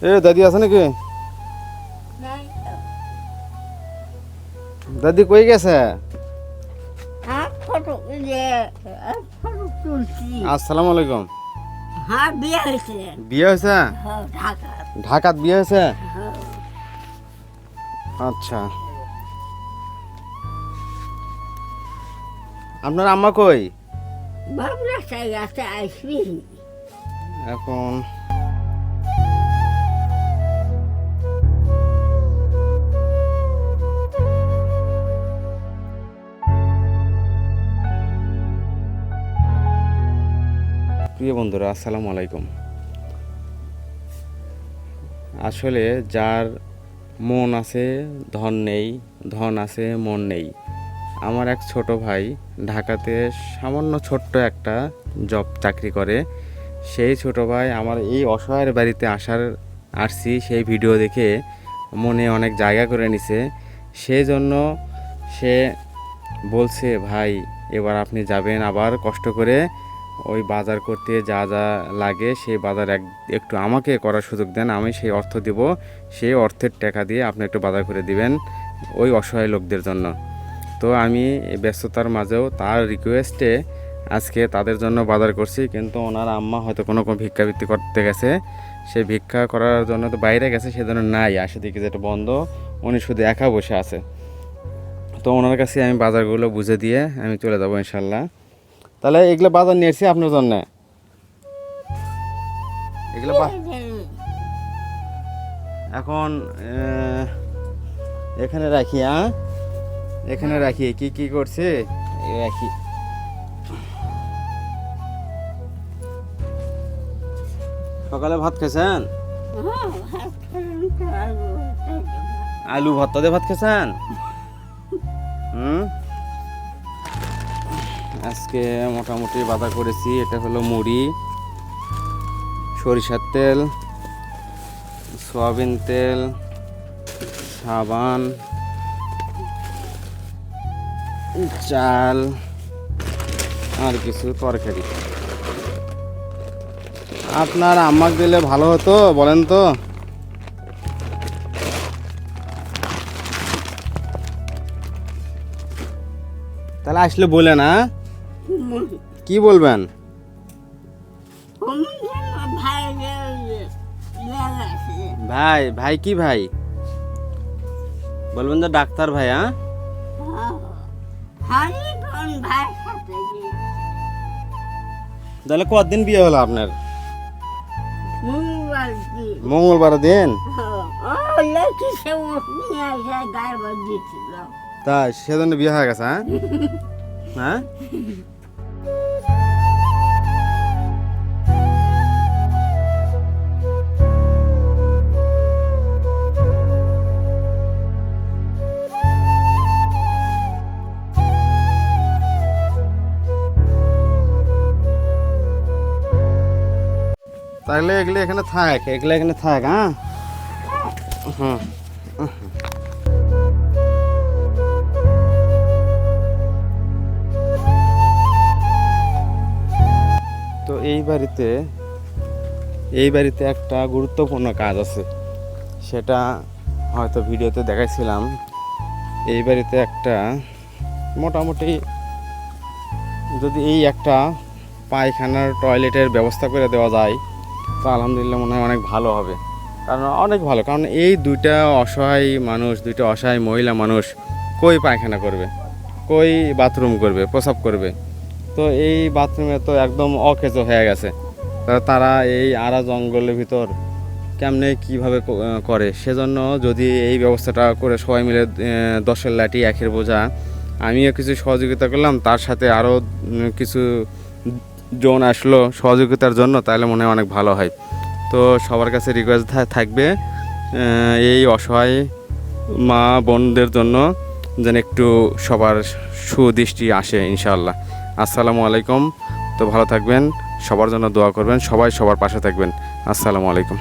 এ দাদি আছে নাকি? দাদি কই গেছে? আসসালামু আলাইকুম। হ্যাঁ, বিয়ে হয়েছে। বিয়ে হয়েছে? ঢাকাত বিয়ে হয়েছে? আচ্ছা, আপনার আম্মা কই? বাবলা চাই আছে, আসবি। এখন প্রিয় বন্ধুরা, আসসালামু আলাইকুম। আসলে যার মন আছে ধন নেই, ধন আছে মন নেই। আমার এক ছোট ভাই ঢাকাতে সামান্য ছোট্ট একটা জব চাকরি করে। সেই ছোট ভাই আমার এই অসহায়ের বাড়িতে আসছি সেই ভিডিও দেখে মনে অনেক জায়গা করে নিছে। সেই জন্য সে বলছে, ভাই এবার আপনি যাবেন আবার কষ্ট করে ওই বাজার করতে যা যা লাগে সেই বাজার একটু আমাকে করার সুযোগ দেন, আমি সেই অর্থ দেব, সেই অর্থের টাকা দিয়ে আপনি একটু বাজার করে দিবেন ওই অসহায় লোকদের জন্য। তো আমি ব্যস্ততার মাঝেও তার রিকোয়েস্টে আজকে তাদের জন্য বাজার করছি। কিন্তু ওনার আম্মা হয়তো কোনো ভিক্ষাবৃত্তি করতে গেছে, সে ভিক্ষা করার জন্য তো বাইরে গেছে, সেজন্য নাই, আসে দিকে যেটা বন্ধ, উনি শুধু একা বসে আছে। তো ওনার কাছে আমি বাজারগুলো বুঝে দিয়ে আমি চলে যাবো ইনশাল্লাহ। তাহলে এগুলো বাজার নিয়ে এসেছি আপনার জন্য। এগুলো এখন এখানে রাখি। এখানে রাখি, কি কি করছে রাখি। সকালে ভাত খেয়েছেন? আলু ভর্তা দিয়ে ভাত খেয়েছেন? আজকে মোটামুটি বাজার করেছি। এটা হলো মুড়ি, সরিষার তেল, সয়াবিন তেল, সাবান, চাল আর কিছু তরকারি। আপনার আম্মাকে দিলে ভালো হতো, বলেন তো। তাহলে আসলে বলে না, কি বলবেন? ভাই ভাই কি ভাই বলবেন তো, ডাক্তার ভাই। তাহলে কতদিন বিয়ে হলো আপনার? মঙ্গলবার দিন। তাই সেজন্য বিয়ে হয়ে গেছে? হ্যাঁ। তাহলে এগুলো এখানে থাক, এগুলো এখানে থাক। তো এই বাড়িতে একটা গুরুত্বপূর্ণ কাজ আছে, সেটা হয়তো ভিডিওতে দেখাইছিলাম। এই বাড়িতে একটা মোটামুটি যদি এই একটা পায়খানার টয়লেটের ব্যবস্থা করে দেওয়া যায় তো আলহামদুলিল্লাহ মনে হয় অনেক ভালো হবে। কারণ অনেক ভালো, কারণ এই দুইটা অসহায় মহিলা মানুষ কই পায়খানা করবে, কই বাথরুম করবে, প্রসাব করবে। তো এই বাথরুমে তো একদম অকেজো হয়ে গেছে। তারা এই আরা জঙ্গলের ভিতর কেমনে কিভাবে করে। সেজন্য যদি এই ব্যবস্থাটা করে সবাই মিলে 10-এর লাঠি 1-এর বোঝা, আমিও কিছু সহযোগিতা করলাম, তার সাথে আরও কিছু জন আসলো সহযোগিতার জন্য, তাহলে মনে হয় অনেক ভালো হয়। তো সবার কাছে রিকোয়েস্ট থাকবে এই অসহায় মা বোনদের জন্য যেন একটু সবার সুদৃষ্টি আসে ইনশাআল্লাহ। আসসালামু আলাইকুম। তো ভালো থাকবেন, সবার জন্য দোয়া করবেন, সবাই সবার পাশে থাকবেন। আসসালামু আলাইকুম।